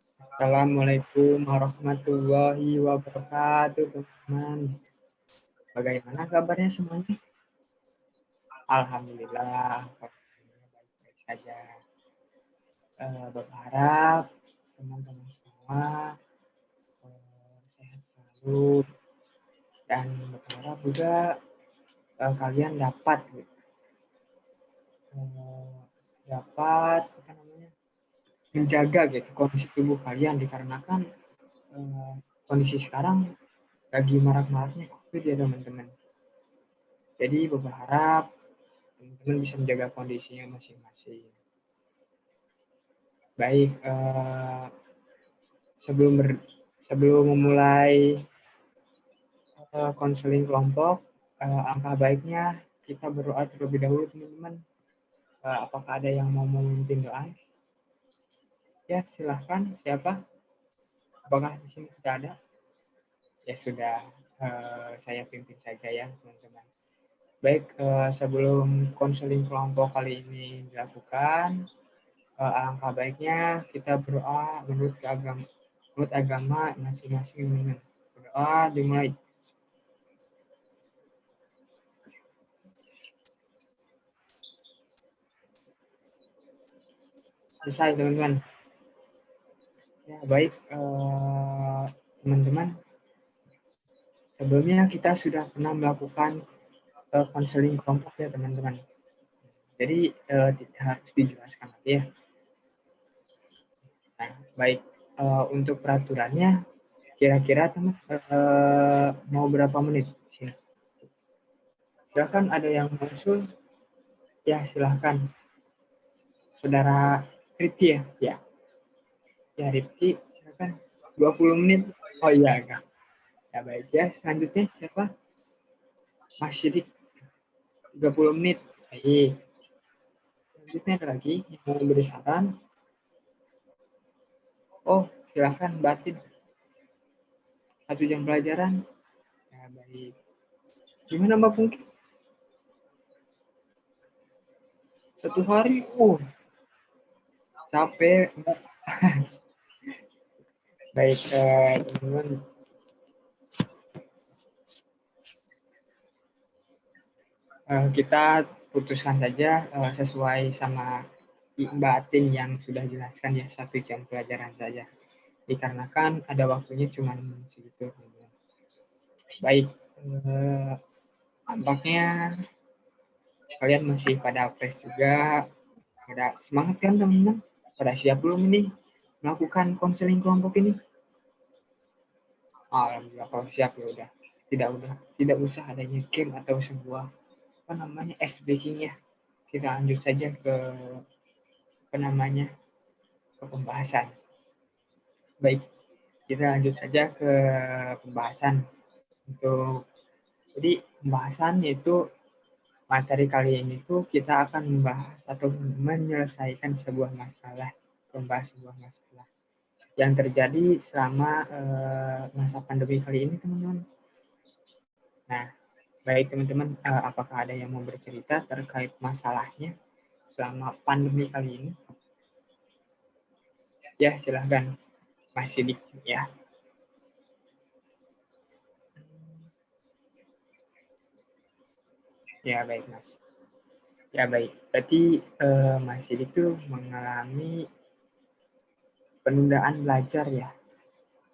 Assalamualaikum warahmatullahi wabarakatuh, teman-teman. Bagaimana kabarnya semuanya? Alhamdulillah, kabarnya baik-baik saja. Berharap teman-teman semua sehat selalu dan berharap juga kalian dapat menjaga kondisi tubuh kalian dikarenakan kondisi sekarang lagi marak-maraknya COVID ya teman-teman. Jadi berharap teman-teman bisa menjaga kondisinya masing-masing. Baik, sebelum memulai konseling kelompok, alangkah baiknya kita berdoa terlebih dahulu teman-teman. Apakah ada yang mau memimpin doa? Ya, silahkan. Siapa? Apakah di sini sudah ada? Ya sudah, saya pimpin saja ya teman-teman. Baik, sebelum konseling kelompok kali ini dilakukan, alangkah baiknya kita berdoa menurut agama masing-masing teman-teman. Berdoa dimulai. Selesai teman-teman. Ya baik teman-teman. Sebelumnya kita sudah pernah melakukan konseling kelompok ya teman-teman. Jadi tidak harus dijelaskan lagi ya. Nah baik, untuk peraturannya kira-kira teman mau berapa menit? Silakan, ada yang mengusul? Ya silahkan. Saudara Rifki ya? Ya. Ya Rifki, silakan. 20 menit. Oh iya, enggak. Ya baik ya. Selanjutnya siapa? Mas Sidik. 30 menit. Baik. Selanjutnya ada lagi yang mau beri saran? Oh, silahkan Batin. 1 jam pelajaran. Ya baik. Gimana Mbak Pungki? 1 hari? Capek. Baik, teman-teman. Kita putuskan saja sesuai sama Mbak Atin yang sudah jelaskan ya, 1 jam pelajaran saja. Dikarenakan ada waktunya cuma segitu. Baik, tampaknya kalian masih pada fresh juga, pada semangat kan teman-teman? Pada siap belum ini melakukan konseling kelompok ini? Alhamdulillah kalau siap ya udah. Tidak usah adanya game atau sebuah ice breaking ya. Kita lanjut saja ke pembahasan. Baik, kita lanjut saja ke pembahasan. Jadi pembahasan yaitu materi kali ini tuh kita akan membahas atau menyelesaikan sebuah masalah, membahas sebuah masalah yang terjadi selama masa pandemi kali ini teman-teman. Nah, baik teman-teman, apakah ada yang mau bercerita terkait masalahnya selama pandemi kali ini? Ya, silahkan Mas Sidik ya. Ya, baik Mas. Ya, baik. Berarti Mas Sidik itu mengalami penundaan belajar ya?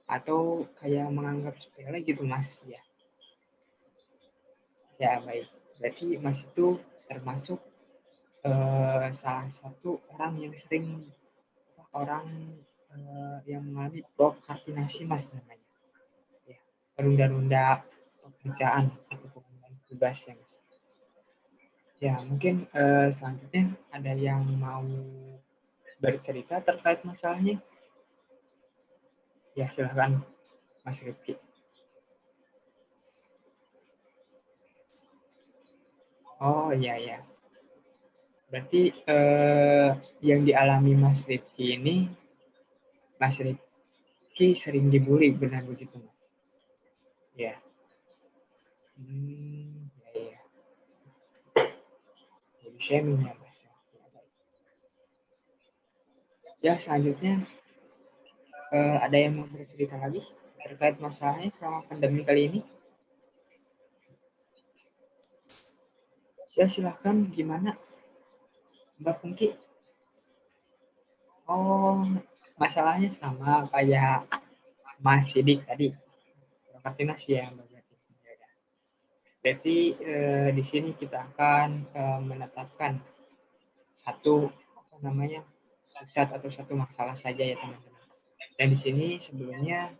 Atau kayak menganggap sepele gitu Mas ya? Ya, baik. Berarti Mas itu termasuk salah satu orang yang yang mengalami prokrastinasi Mas namanya. Ya, menunda-nunda pekerjaan atau pengembangan tugas ya Mas. Ya, mungkin selanjutnya ada yang mau bercerita terkait masalahnya? Ya, silahkan Mas Rifki. Oh iya ya. Berarti yang dialami Mas Rifki ini, Mas Rifki sering dibully, benar begitu Mas? Ya. Ya, ya. Jadi shaming ya Mas. Ya, selanjutnya Ada yang mau bercerita lagi terkait masalahnya selama pandemi kali ini? Ya silahkan, gimana Mbak Pungki? Oh, masalahnya sama kayak Mas Sidik tadi. Martina sih ya Mbak berarti. Ya udah. Berarti di sini kita akan menetapkan satu apa namanya pusat atau satu masalah saja ya teman-teman. Dan di sini sebelumnya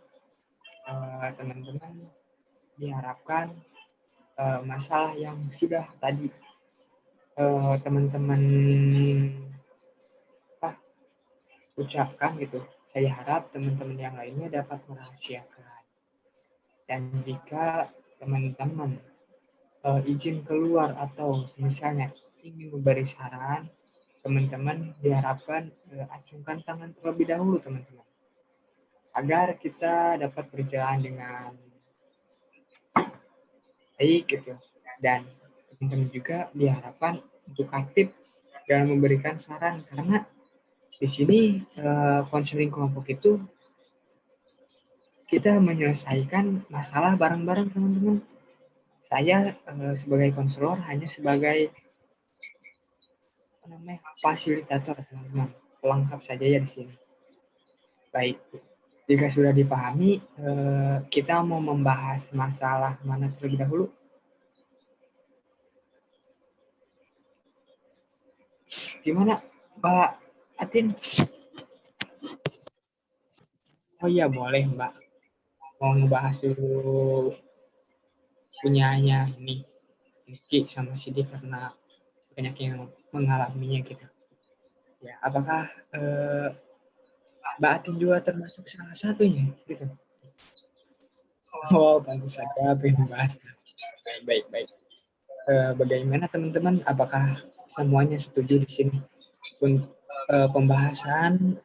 teman-teman diharapkan masalah yang sudah tadi teman-teman apa, ucapkan gitu. Saya harap teman-teman yang lainnya dapat merahasiakan. Dan jika teman-teman izin keluar atau misalnya ingin memberi saran, teman-teman diharapkan acungkan tangan terlebih dahulu teman-teman. Agar kita dapat berjalan dengan baik gitu. Dan teman-teman juga diharapkan untuk aktif dalam memberikan saran karena di sini konseling kelompok itu kita menyelesaikan masalah bareng-bareng teman-teman. Saya sebagai konselor hanya sebagai apa namanya fasilitator teman-teman, pelengkap saja ya di sini. Baik, jika sudah dipahami, kita mau membahas masalah mana terlebih dahulu? Gimana, Mbak Atin? Oh iya boleh Mbak. Mau ngebahas dulu punyanya ini Niki sama Sidi karena banyak yang mengalaminya gitu. Ya, apakah Mbak Atin juga termasuk salah satunya gitu? Oh, tentu saja pengen bahas. Baik, baik. Bagaimana teman-teman? Apakah semuanya setuju di sini? Pembahasan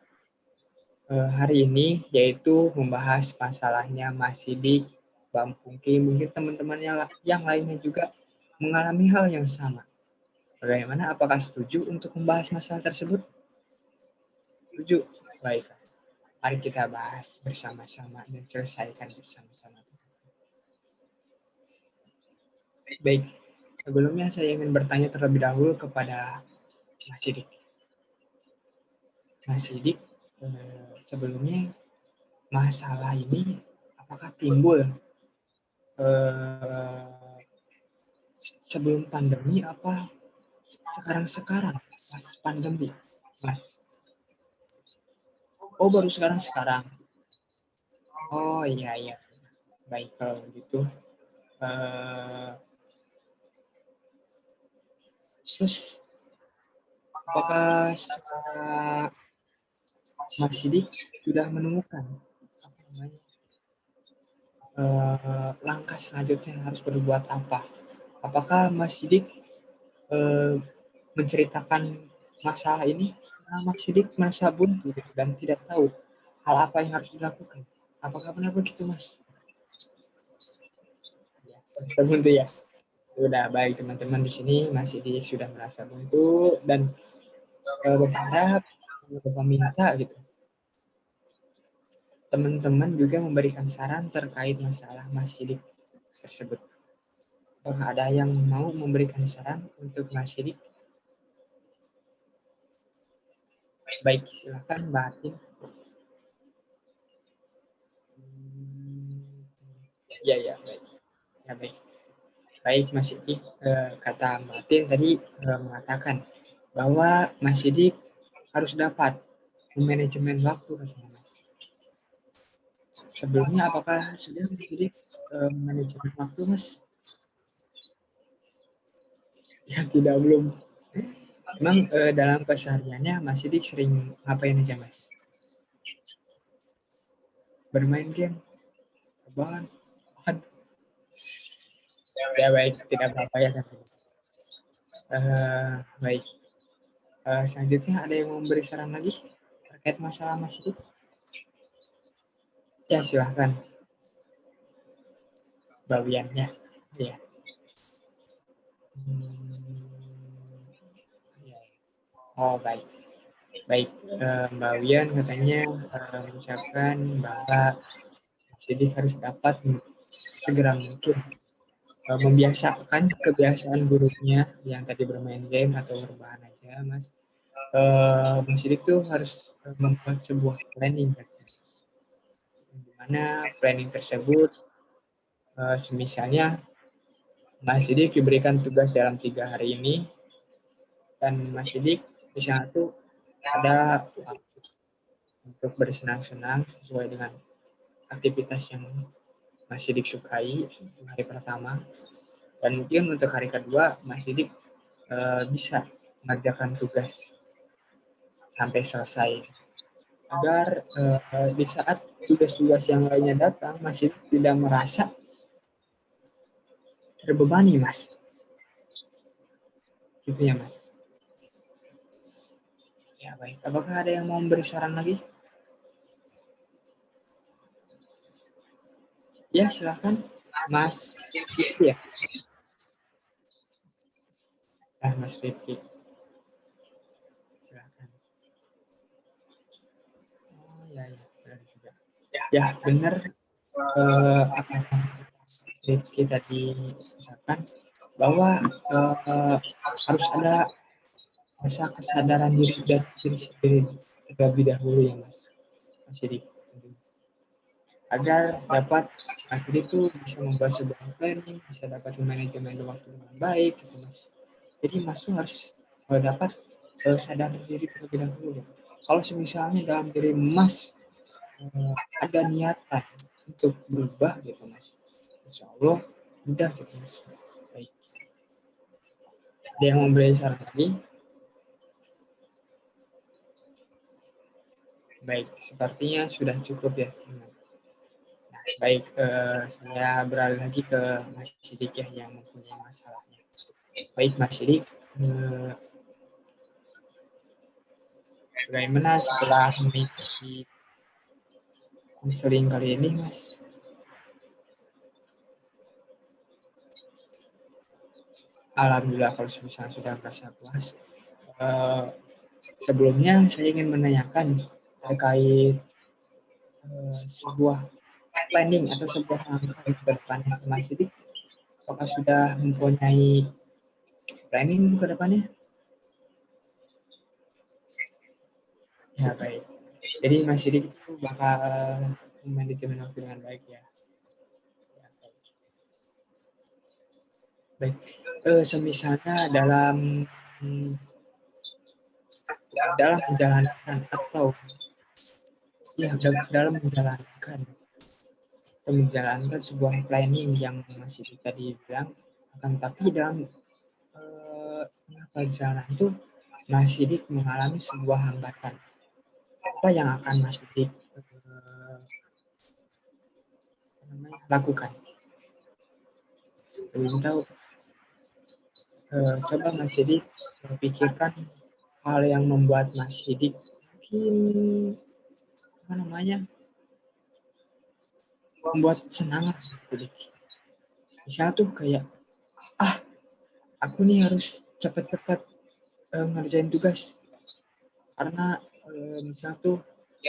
hari ini yaitu membahas masalahnya Mas Sidik, Bang Pungki, mungkin teman-teman yang lainnya juga mengalami hal yang sama. Bagaimana? Apakah setuju untuk membahas masalah tersebut? Setuju. Baik. Mari kita bahas bersama-sama dan selesaikan bersama-sama. Baik. Sebelumnya saya ingin bertanya terlebih dahulu kepada Mas Sidik. Mas Sidik, sebelumnya masalah ini apakah timbul sebelum pandemi apa sekarang pas pandemi Mas? Oh baru sekarang. Oh iya iya, baik kalau begitu. Terus apakah Mas Sidik sudah menemukan apa namanya langkah selanjutnya harus berbuat apa? Apakah Mas Sidik menceritakan masalah ini karena Mas Sidik merasa buntu gitu, dan tidak tahu hal apa yang harus dilakukan? Apakah benar begitu Mas? Ya, merasa buntu ya. Sudah baik teman-teman di sini Mas Sidik sudah merasa buntu dan berharap meminta gitu teman-teman juga memberikan saran terkait masalah Mas Sidik tersebut. Apakah ada yang mau memberikan saran untuk Mas Sidik? Baik, silakan Mbak Atin. Ya, ya, baik. Ya, baik. Baik, Mas Sidik. Kata Mbak Atin tadi mengatakan bahwa Mas Sidik harus dapat manajemen waktu. Sebelumnya, apakah sudah Mas Sidik manajemen waktu, Mas? Ya, tidak, belum. Memang dalam kesehariannya Mas Sidik sering ngapain aja, Mas? Bermain game? Apaan? Ya baik, tidak apa-apa ya. Baik. Selanjutnya ada yang mau memberi saran lagi terkait masalah Mas itu? Ya silahkan. Bawiannya. Ya. Ya. Oh baik. Baik, Mbak Wian katanya mengucapkan bahwa Sidik harus dapat segera mungkin membiasakan kebiasaan buruknya yang tadi bermain game atau berbahan aja, Mas. Mas Sidik tuh harus membuat sebuah planning, katanya. Di mana planning tersebut, semisalnya Mas Sidik diberikan tugas dalam 3 hari ini, dan Mas Sidik di sana tuh ada waktu untuk bersenang-senang sesuai dengan aktivitas yang Mas Sidik sukai hari pertama. Dan mungkin untuk hari kedua, Mas Sidik bisa mengerjakan tugas sampai selesai. Agar di saat tugas-tugas yang lainnya datang, Mas Sidik tidak merasa terbebani, Mas. Gitu ya, Mas. Ya, baik. Apakah ada yang mau memberi saran lagi? Ya, silakan. Mas Rifki ya? Ya, Mas Rifki. Silakan. Oh, ya, ya. Benar juga. Ya, benar. Apa yang Rifki tadi ucapkan, bahwa harus ada rasa kesadaran diri dan diri sendiri terlebih dahulu ya, Mas Sidik. Agar dapat akhirnya itu bisa membuat sebuah planning, bisa dapat manajemen waktu dengan baik, gitu, Mas. Jadi Mas tuh harus dapat sadar diri terlebih dahulu. Kalau misalnya dalam diri Mas ada niatan untuk berubah, gitu, Mas, Insya Allah mudah, gitu, Mas. Baik. Ada yang memberi saran lagi? Baik, sepertinya sudah cukup ya. Baik, saya beralih lagi ke Mas Sidik ya yang mempunyai masalahnya. Baik, Mas Sidik, bagaimana setelah mengikuti konseling kali ini, Mas? Alhamdulillah kalau misalnya sudah merasa puas. Sebelumnya saya ingin menanyakan terkait sebuah planning atau sebuah langkah ke depannya, Mas Sidik. Apakah sudah mempunyai planning ke depannya? Ya, baik. Jadi Mas Sidik itu bakal manajemen waktu dengan baik ya. Baik. Semisalnya dalam menjalankan atau ya dalam menjalankan sebuah planning yang masih tadi bilang, akan tapi dalam perjalanan itu Mas Sidik mengalami sebuah hambatan. Apa yang akan Mas Sidik lakukan? Belum tahu. Coba Mas Sidik berpikirkan hal yang membuat Mas Sidik mungkin membuat senang. Misalnya tuh kayak aku nih harus cepat-cepat ngerjain tugas karena misalnya tuh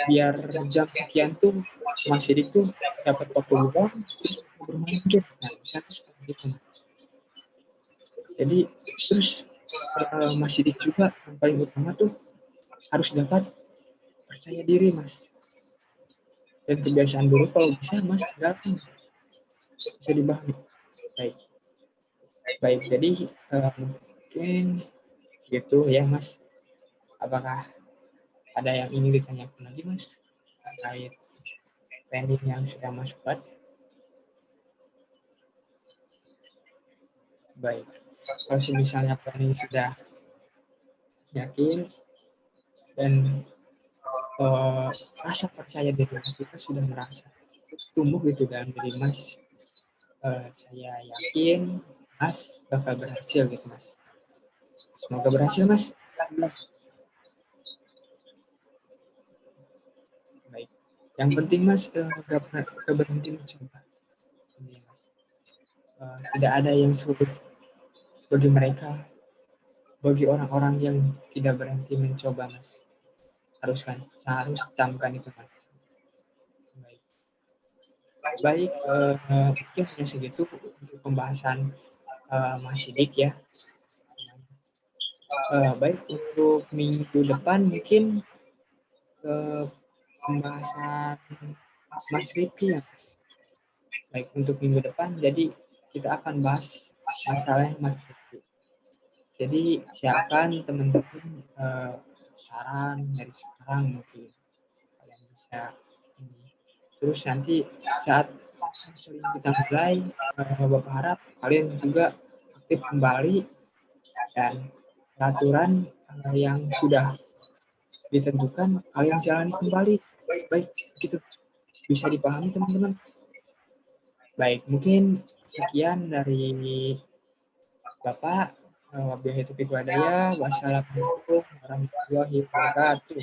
biar jam sekian tuh Mas Sidik tuh dapat waktu luang terus bermain game. Nah, misalnya seperti itu. Jadi terus Mas Sidik juga yang paling utama tuh harus dapat percaya diri, Mas. Dan kebiasaan dulu kalau bisa Mas tinggalkan, bisa dibahas. Baik. Jadi mungkin gitu ya, Mas. Apakah ada yang ingin ditanyakan lagi, Mas, terkait planning yang sudah Mas buat? Baik. Kalau misalnya planning sudah yakin dan rasa percaya diri kita sudah merasa tumbuh gitu dalam diri Mas, saya yakin Mas bakal berhasil gitu, Mas. Semoga berhasil, Mas. Baik. Yang penting Mas gak berhenti mencoba. Tidak ada yang sulit bagi mereka, bagi orang-orang yang tidak berhenti mencoba, Mas. harus camkan itu kan. Baik, mungkin hanya segitu untuk pembahasan Mas Sidik ya. Baik, untuk minggu depan mungkin pembahasan Mas Rifki ya. Baik, untuk minggu depan, jadi kita akan bahas masalah Mas Rifki. Jadi siapkan teman-teman saran dari sekarang mungkin kalian bisa ini. Terus nanti saat sering kita mulai, Bapak harap kalian juga aktif kembali dan peraturan yang sudah ditentukan kalian jalani kembali. Baik, gitu. Bisa dipahami teman-teman? Baik, mungkin sekian dari Bapak. Wabillahi taufiq walhidayah. Wassalamualaikum warahmatullahi wabarakatuh.